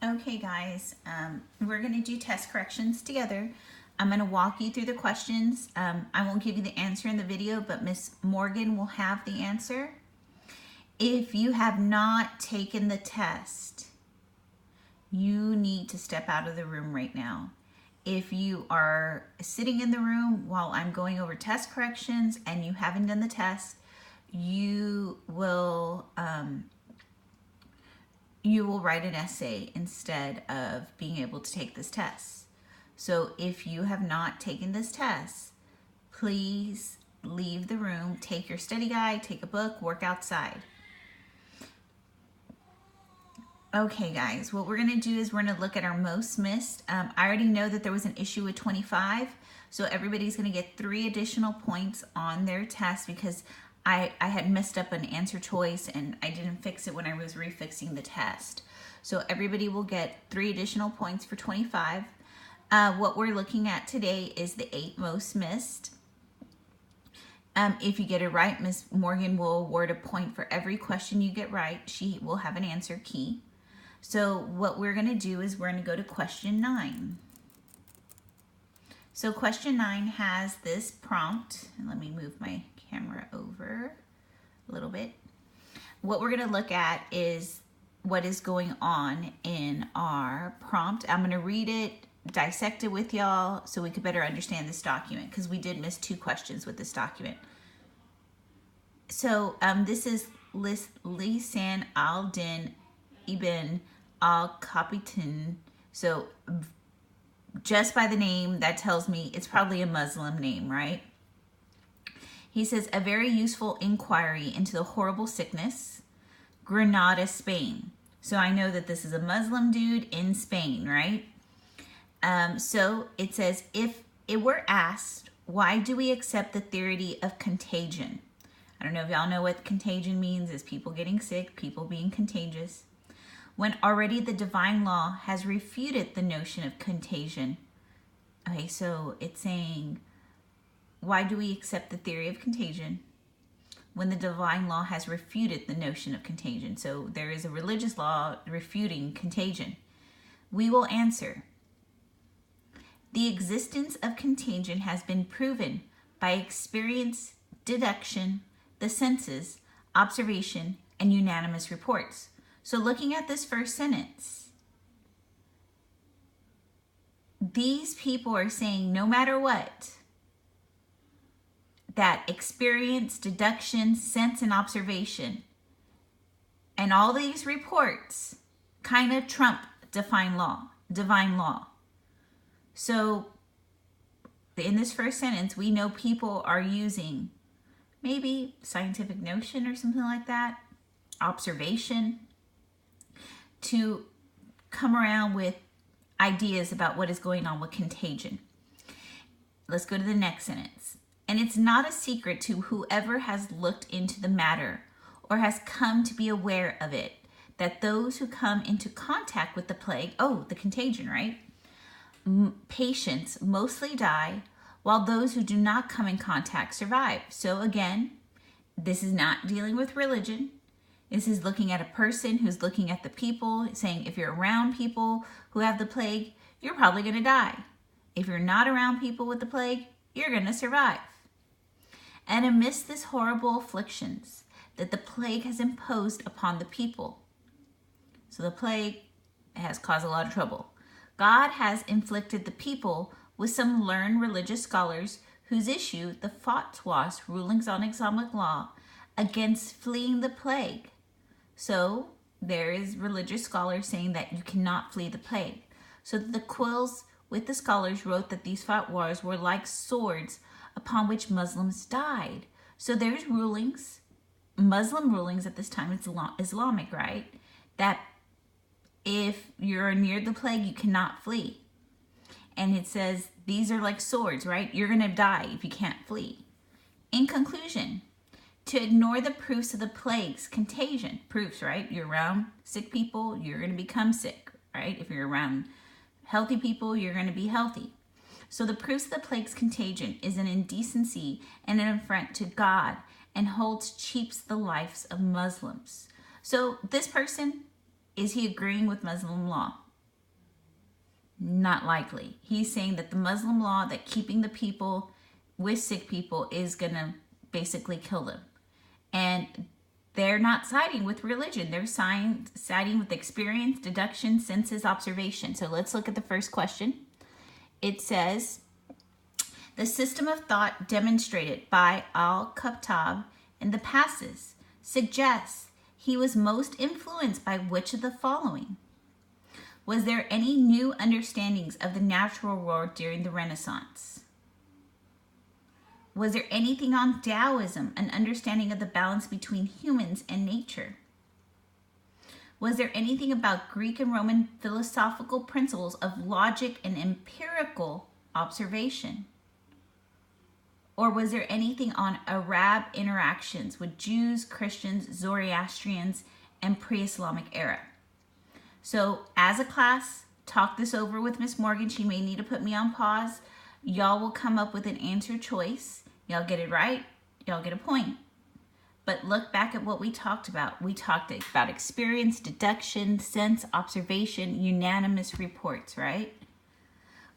Okay guys, we're going to do test corrections together. I'm going to walk you through the questions. I won't give you the answer in the video, but Miss Morgan will have the answer. If you have not taken the test, you need to step out of the room right now. If you are sitting in the room while I'm going over test corrections and you haven't done the test, you will write an essay instead of being able to take this test. So if you have not taken this test, please leave the room, take your study guide, take a book, work outside. Okay guys, what we're gonna do is we're gonna look at our most missed. I already know that there was an issue with 25, so everybody's gonna get 3 additional points on their test because I had messed up an answer choice and I didn't fix it when I was refixing the test. So everybody will get 3 additional points for 25. What we're looking at today is the 8 most missed. If you get it right, Miss Morgan will award a point for every question you get right. She will have an answer key. So what we're going to do is we're going to go to question 9. So question 9 has this prompt, and let me move my camera over a little bit. What we're going to look at is what is going on in our prompt. I'm going to read it, dissect it with y'all so we could better understand this document because we did miss 2 questions with this document. So this is Lisan al-Din ibn al-Qapitin. So just by the name, that tells me it's probably a Muslim name, right? He says, a very useful inquiry into the horrible sickness, Granada, Spain. So I know that this is a Muslim dude in Spain, right? So it says, if it were asked, why do we accept the theory of contagion? I don't know if y'all know what contagion means. Is people getting sick, people being contagious. When already the divine law has refuted the notion of contagion. Okay, so it's saying, why do we accept the theory of contagion when the divine law has refuted the notion of contagion? So there is a religious law refuting contagion. We will answer, the existence of contagion has been proven by experience, deduction, the senses, observation, and unanimous reports. So looking at this first sentence, these people are saying no matter what, that experience, deduction, sense, and observation, and all these reports kind of trump divine law. So in this first sentence, we know people are using maybe scientific notion or something like that, observation, to come around with ideas about what is going on with contagion. Let's go to the next sentence. And it's not a secret to whoever has looked into the matter or has come to be aware of it, that those who come into contact with the plague, the contagion, right? Patients mostly die, while those who do not come in contact survive. So again, this is not dealing with religion. This is looking at a person who's looking at the people, saying if you're around people who have the plague, you're probably going to die. If you're not around people with the plague, you're going to survive. And amidst this horrible afflictions that the plague has imposed upon the people. So the plague has caused a lot of trouble. God has inflicted the people with some learned religious scholars whose issue the fatwas, rulings on Islamic law, against fleeing the plague. So there is religious scholars saying that you cannot flee the plague. So the quills with the scholars wrote that these fatwas were like swords upon which Muslims died. So there's rulings, Muslim rulings at this time, it's Islamic, right? That if you're near the plague, you cannot flee. And it says these are like swords, right? You're going to die if you can't flee. In conclusion, to ignore the proofs of the plague's contagion, proofs, right? You're around sick people, you're going to become sick, right? If you're around healthy people, you're going to be healthy. So the proofs of the plague's contagion is an indecency and an affront to God and cheaps the lives of Muslims. So this person, is he agreeing with Muslim law? Not likely. He's saying that the Muslim law that keeping the people with sick people is going to basically kill them. And they're not siding with religion. They're siding with experience, deduction, senses, observation. So let's look at the first question. It says, the system of thought demonstrated by Al-Khattab in the passages suggests he was most influenced by which of the following? Was there any new understandings of the natural world during the Renaissance? Was there anything on Taoism, an understanding of the balance between humans and nature? Was there anything about Greek and Roman philosophical principles of logic and empirical observation? Or was there anything on Arab interactions with Jews, Christians, Zoroastrians, and pre-Islamic era? So as a class, talk this over with Miss Morgan. She may need to put me on pause. Y'all will come up with an answer choice. Y'all get it right, y'all get a point. But look back at what we talked about. We talked about experience, deduction, sense, observation, unanimous reports, right?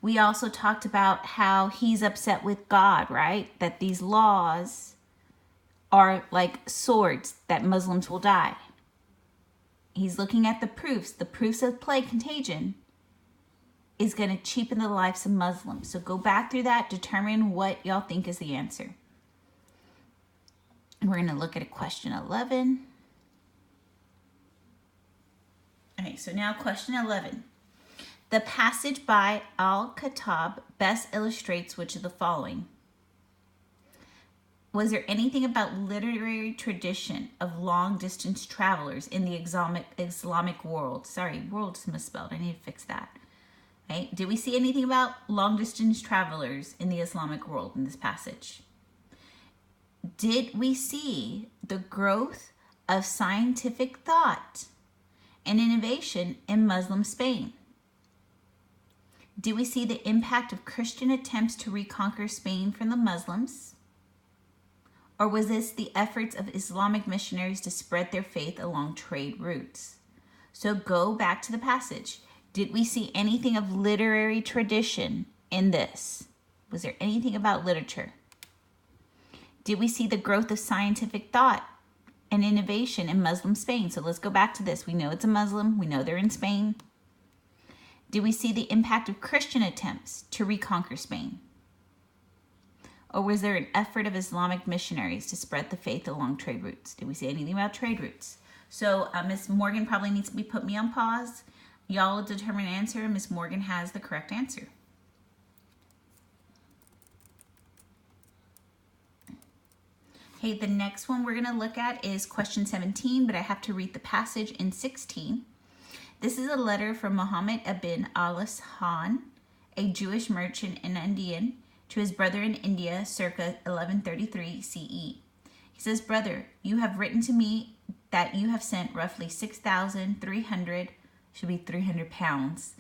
We also talked about how he's upset with God, right? That these laws are like swords that Muslims will die. He's looking at the proofs of plague contagion is going to cheapen the lives of Muslims. So go back through that, determine what y'all think is the answer. We're going to look at a question 11. Okay, so now question 11. The passage by Al-Khattab best illustrates which of the following? Was there anything about literary tradition of long-distance travelers in the Islamic world? Sorry, world's misspelled. I need to fix that. Right? Did we see anything about long-distance travelers in the Islamic world in this passage? Did we see the growth of scientific thought and innovation in Muslim Spain? Did we see the impact of Christian attempts to reconquer Spain from the Muslims? Or was this the efforts of Islamic missionaries to spread their faith along trade routes? So go back to the passage. Did we see anything of literary tradition in this? Was there anything about literature? Did we see the growth of scientific thought and innovation in Muslim Spain? So let's go back to this. We know it's a Muslim. We know they're in Spain. Did we see the impact of Christian attempts to reconquer Spain? Or was there an effort of Islamic missionaries to spread the faith along trade routes? Did we see anything about trade routes? So Miss Morgan probably needs to put me on pause. Y'all determine an answer, and Miss Morgan has the correct answer. Okay, the next one we're going to look at is question 17, but I have to read the passage in 16. This is a letter from Muhammad ibn al-Hassan, a Jewish merchant and Indian, to his brother in India circa 1133 CE. He says, "Brother, you have written to me that you have sent roughly 6,300, should be 300 pounds,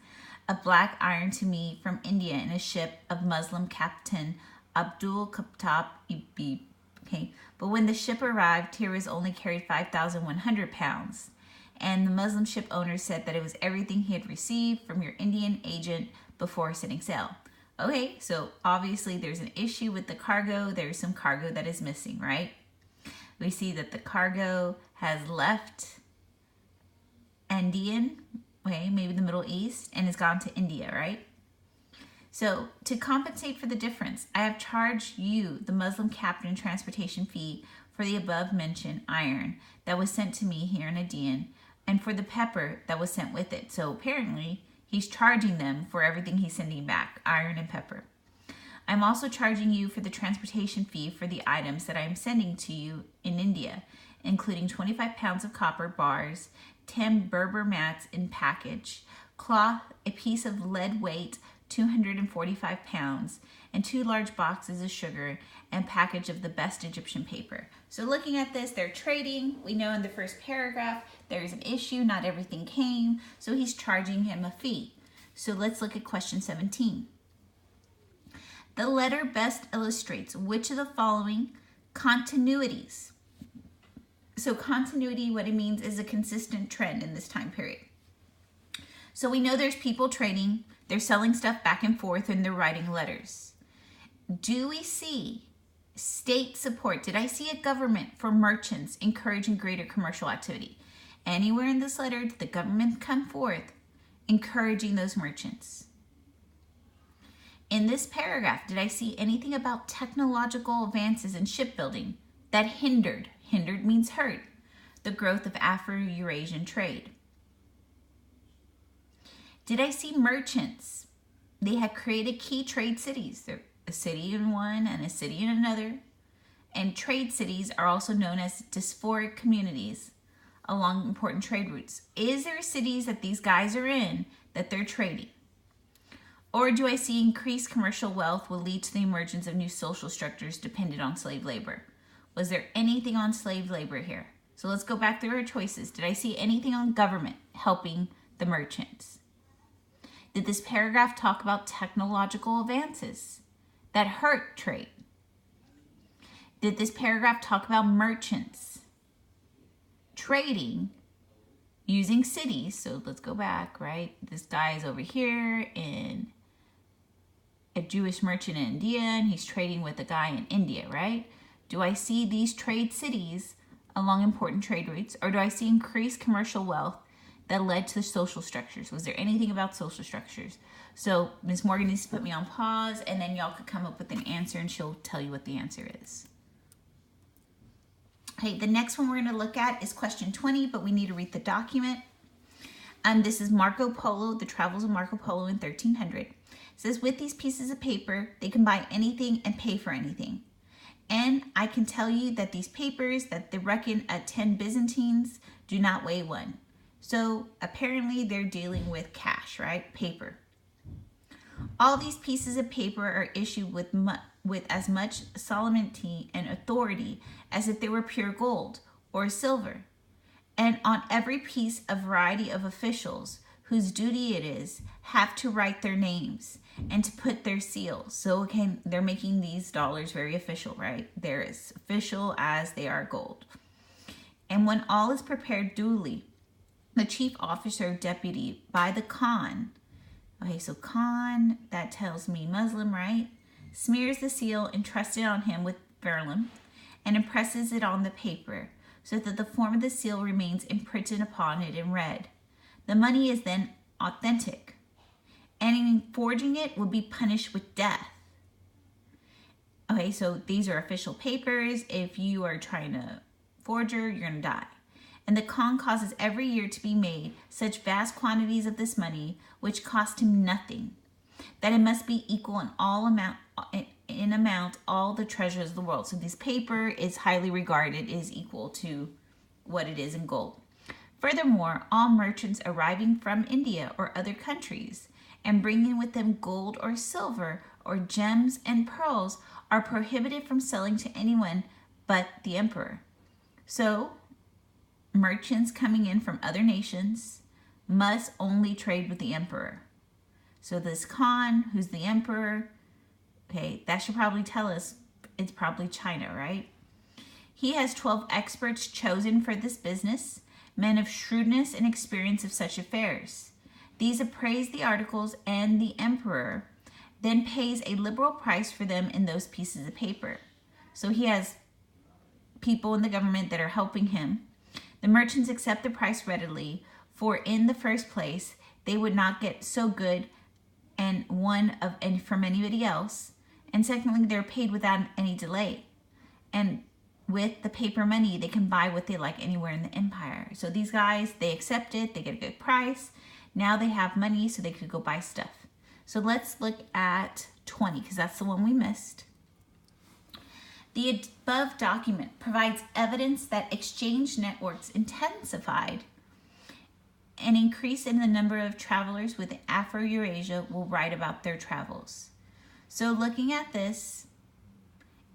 of black iron to me from India in a ship of Muslim captain Abdul Khattab Ibib. Okay, but when the ship arrived, here was only carried 5,100 pounds. And the Muslim ship owner said that it was everything he had received from your Indian agent before setting sail." Okay, so obviously there's an issue with the cargo. There's some cargo that is missing, right? We see that the cargo has left Indian, okay, maybe the Middle East, and has gone to India, right? So to compensate for the difference, I have charged you, the Muslim captain, transportation fee for the above mentioned iron that was sent to me here in Aden, and for the pepper that was sent with it. So apparently he's charging them for everything he's sending back, iron and pepper. I'm also charging you for the transportation fee for the items that I am sending to you in India, including 25 pounds of copper bars, 10 Berber mats in package, cloth, a piece of lead weight, 245 pounds, and 2 large boxes of sugar and package of the best Egyptian paper. So looking at this, they're trading. We know in the first paragraph, there's an issue, not everything came, so he's charging him a fee. So let's look at question 17. The letter best illustrates which of the following continuities. So continuity, what it means is a consistent trend in this time period. So we know there's people trading They're selling stuff back and forth and they're writing letters. Do we see state support? Did I see a government for merchants encouraging greater commercial activity? Anywhere in this letter did the government come forth encouraging those merchants? In this paragraph, did I see anything about technological advances in shipbuilding that hindered means hurt, the growth of Afro-Eurasian trade? Did I see merchants? They had created key trade cities. They're a city in one and a city in another. And trade cities are also known as diasporic communities along important trade routes. Is there cities that these guys are in that they're trading? Or do I see increased commercial wealth will lead to the emergence of new social structures dependent on slave labor? Was there anything on slave labor here? So let's go back through our choices. Did I see anything on government helping the merchants? Did this paragraph talk about technological advances that hurt trade? Did this paragraph talk about merchants trading using cities? So let's go back, right? This guy is over here in a Jewish merchant in India, and he's trading with a guy in India, right? Do I see these trade cities along important trade routes, or do I see increased commercial wealth that led to the social structures? Was there anything about social structures? So Ms. Morgan needs to put me on pause, and then y'all could come up with an answer, and she'll tell you what the answer is. Okay, the next one we're going to look at is question 20, but we need to read the document. This is Marco Polo, the travels of Marco Polo in 1300. It says, with these pieces of paper, they can buy anything and pay for anything. And I can tell you that these papers that they reckon at 10 Byzantines do not weigh one. So apparently they're dealing with cash, right? Paper. All these pieces of paper are issued with as much solemnity and authority as if they were pure gold or silver. And on every piece a variety of officials whose duty it is have to write their names and to put their seals. So again, they're making these dollars very official, right? They're as official as they are gold. And when all is prepared duly, the chief officer or deputy by the Khan, okay, so Khan, that tells me Muslim, right? Smears the seal entrusted on him with vellum and impresses it on the paper so that the form of the seal remains imprinted upon it in red. The money is then authentic. Anyone forging it will be punished with death. Okay, so these are official papers. If you are trying to forger, you're going to die. And the Khan causes every year to be made such vast quantities of this money, which cost him nothing, that it must be equal in amount all the treasures of the world. So this paper is highly regarded, is equal to what it is in gold. Furthermore, all merchants arriving from India or other countries and bringing with them gold or silver or gems and pearls are prohibited from selling to anyone but the emperor. So merchants coming in from other nations must only trade with the emperor. So this Khan, who's the emperor, okay, that should probably tell us it's probably China, right? He has 12 experts chosen for this business, men of shrewdness and experience of such affairs. These appraise the articles, and the emperor then pays a liberal price for them in those pieces of paper. So he has people in the government that are helping him. The merchants accept the price readily, for in the first place, they would not get so good and from anybody else. And secondly, they're paid without any delay. And with the paper money, they can buy what they like anywhere in the empire. So these guys, they accept it, they get a good price. Now they have money so they could go buy stuff. So let's look at 20, because that's the one we missed. The above document provides evidence that exchange networks intensified. An increase in the number of travelers with Afro-Eurasia will write about their travels. So looking at this,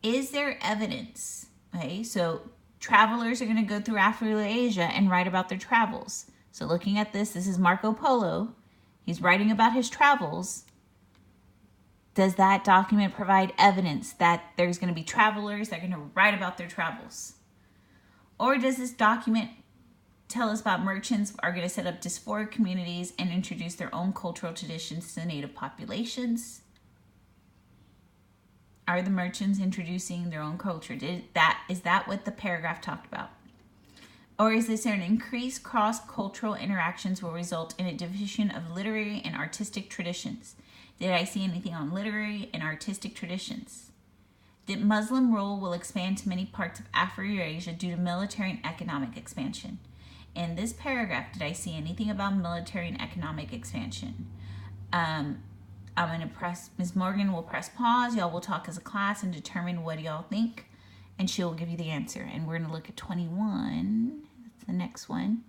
is there evidence? Okay, so travelers are going to go through Afro-Eurasia and write about their travels. So looking at this is Marco Polo. He's writing about his travels. Does that document provide evidence that there's going to be travelers that are going to write about their travels? Or does this document tell us about merchants are going to set up diasporic communities and introduce their own cultural traditions to the native populations. Are the merchants introducing their own culture? Is that what the paragraph talked about? Or is this an increased cross-cultural interactions will result in a division of literary and artistic traditions? Did I see anything on literary and artistic traditions? Did Muslim rule will expand to many parts of Afro-Eurasia due to military and economic expansion? In this paragraph, did I see anything about military and economic expansion? I'm going to press, Ms. Morgan will press pause. Y'all will talk as a class and determine what y'all think, and she will give you the answer. And we're going to look at 21. That's the next one.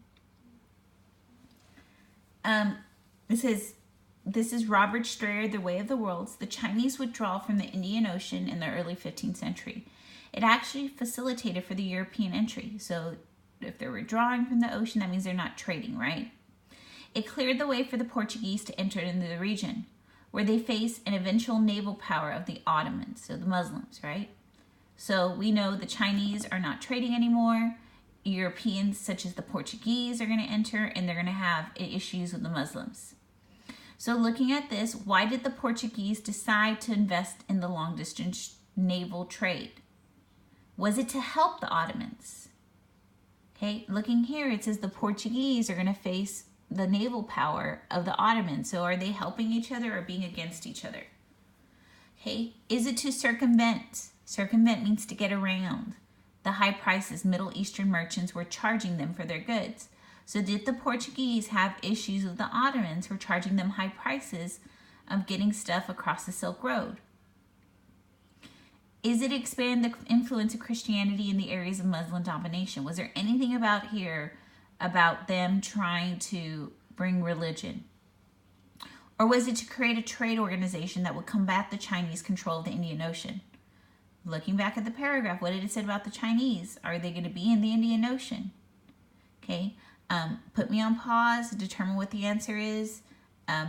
This is Robert Strayer, The Way of the Worlds. The Chinese withdrawal from the Indian Ocean in the early 15th century. It actually facilitated for the European entry. So if they're withdrawing from the ocean, that means they're not trading, right? It cleared the way for the Portuguese to enter into the region, where they face an eventual naval power of the Ottomans, so the Muslims, right? So we know the Chinese are not trading anymore. Europeans, such as the Portuguese, are going to enter, and they're going to have issues with the Muslims. So looking at this, why did the Portuguese decide to invest in the long-distance naval trade? Was it to help the Ottomans? Okay, looking here, it says the Portuguese are going to face the naval power of the Ottomans. So are they helping each other or being against each other? Okay, is it to circumvent? Circumvent means to get around the high prices Middle Eastern merchants were charging them for their goods. So did the Portuguese have issues with the Ottomans who were charging them high prices of getting stuff across the Silk Road? Is it expand the influence of Christianity in the areas of Muslim domination? Was there anything about here about them trying to bring religion? Or was it to create a trade organization that would combat the Chinese control of the Indian Ocean? Looking back at the paragraph, what did it say about the Chinese? Are they going to be in the Indian Ocean? Okay, put me on pause, determine what the answer is,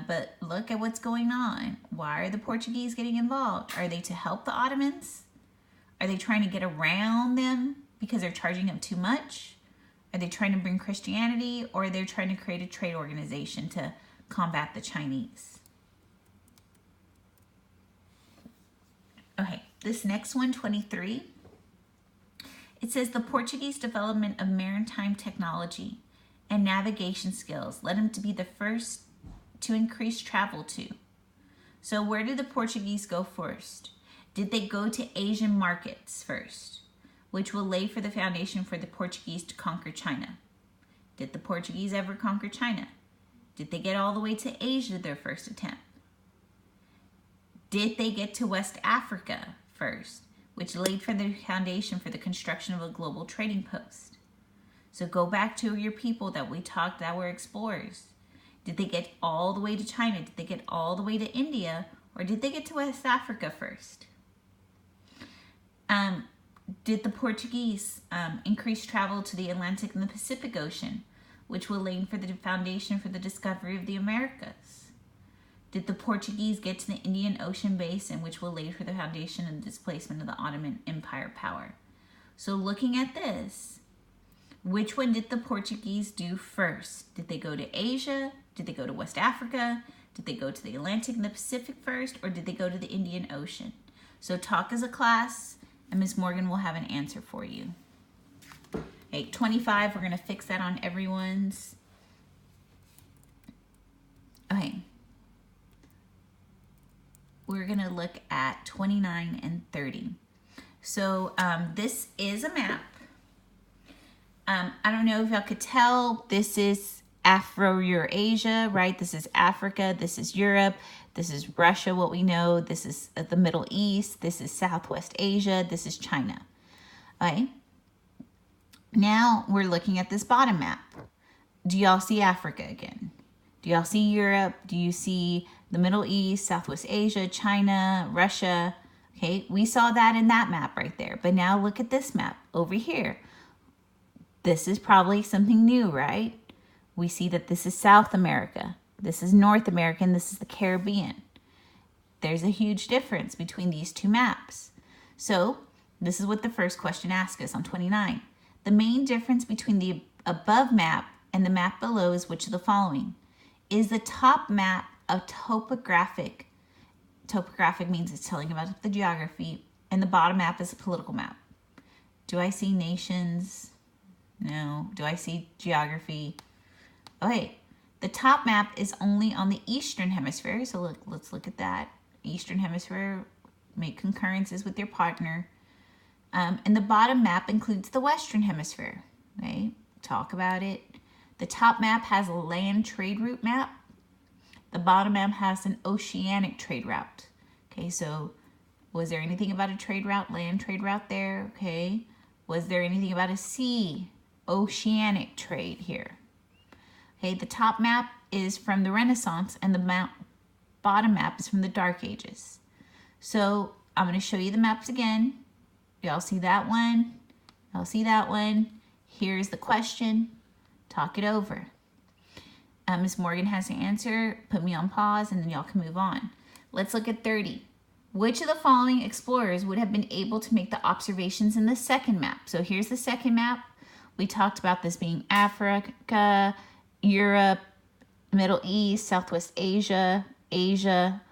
but look at what's going on. Why are the Portuguese getting involved? Are they to help the Ottomans? Are they trying to get around them because they're charging them too much? Are they trying to bring Christianity, or are they trying to create a trade organization to combat the Chinese? Okay, this next one, 23. It says the Portuguese development of maritime technology and navigation skills led them to be the first to increase travel to. So where did the Portuguese go first? Did they go to Asian markets first, which will lay for the foundation for the Portuguese to conquer China? Did the Portuguese ever conquer China? Did they get all the way to Asia their first attempt? Did they get to West Africa first, which laid for the foundation for the construction of a global trading post? So go back to your people that we talked that were explorers. Did they get all the way to China? Did they get all the way to India? Or did they get to West Africa first? Did the Portuguese increase travel to the Atlantic and the Pacific Ocean, which will lay for the foundation for the discovery of the Americas? Did the Portuguese get to the Indian Ocean basin, which will lay for the foundation and displacement of the Ottoman Empire power? So looking at this, which one did the Portuguese do first? Did they go to Asia? Did they go to West Africa? Did they go to the Atlantic and the Pacific first? Or did they go to the Indian Ocean? So talk as a class, and Ms. Morgan will have an answer for you. Okay, 25, we're going to fix that on everyone's. Okay. We're going to look at 29 and 30. So this is a map. I don't know if y'all could tell, this is Afro-Eurasia, right? This is Africa, this is Europe, this is Russia, what we know, this is the Middle East, this is Southwest Asia, this is China. Okay. Now we're looking at this bottom map. Do y'all see Africa again? Do y'all see Europe? Do you see the Middle East, Southwest Asia, China, Russia? Okay, we saw that in that map right there. But now look at this map over here. This is probably something new, right? We see that this is South America. This is North America, and this is the Caribbean. There's a huge difference between these two maps. So this is what the first question asks us on 29. The main difference between the above map and the map below is which of the following? Is the top map a topographic? Topographic means it's telling about the geography, and the bottom map is a political map. Do I see nations? No. Do I see geography? Okay, the top map is only on the Eastern Hemisphere, so let's look at that. Eastern Hemisphere, make concurrences with your partner. And the bottom map includes the Western Hemisphere. Okay, talk about it. The top map has a land trade route map. The bottom map has an oceanic trade route. Okay, so was there anything about a trade route, land trade route there? Okay, was there anything about a sea, oceanic trade here? Okay, the top map is from the Renaissance and the bottom map is from the Dark Ages. So I'm going to show you the maps again. Y'all see that one? Y'all see that one? Here's the question. Talk it over. Ms. Morgan has the answer. Put me on pause and then y'all can move on. Let's look at 30. Which of the following explorers would have been able to make the observations in the second map? So here's the second map. We talked about this being Africa, Europe, Middle East, Southwest Asia, Asia,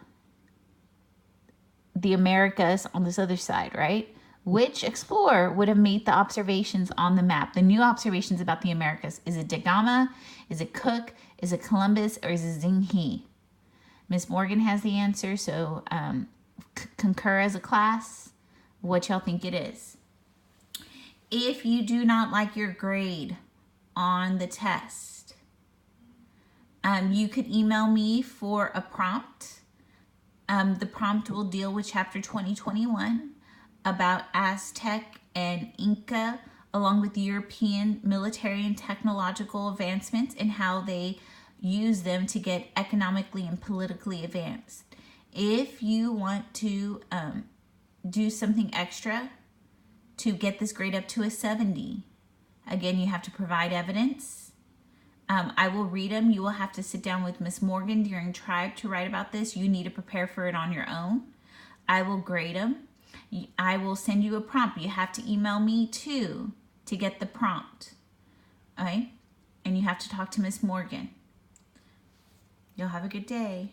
the Americas on this other side, right? Which explorer would have made the observations on the map? The new observations about the Americas. Is it Da Gama? Is it Cook? Is it Columbus? Or is it Zheng He? Ms. Morgan has the answer, so concur as a class what y'all think it is. If you do not like your grade on the test, you could email me for a prompt. The prompt will deal with chapter 2021 about Aztec and Inca, along with European military and technological advancements and how they use them to get economically and politically advanced. If you want to do something extra to get this grade up to a 70, again, you have to provide evidence. I will read them. You will have to sit down with Miss Morgan during Tribe to write about this. You need to prepare for it on your own. I will grade them. I will send you a prompt. You have to email me too to get the prompt. Okay? And you have to talk to Miss Morgan. You'll have a good day.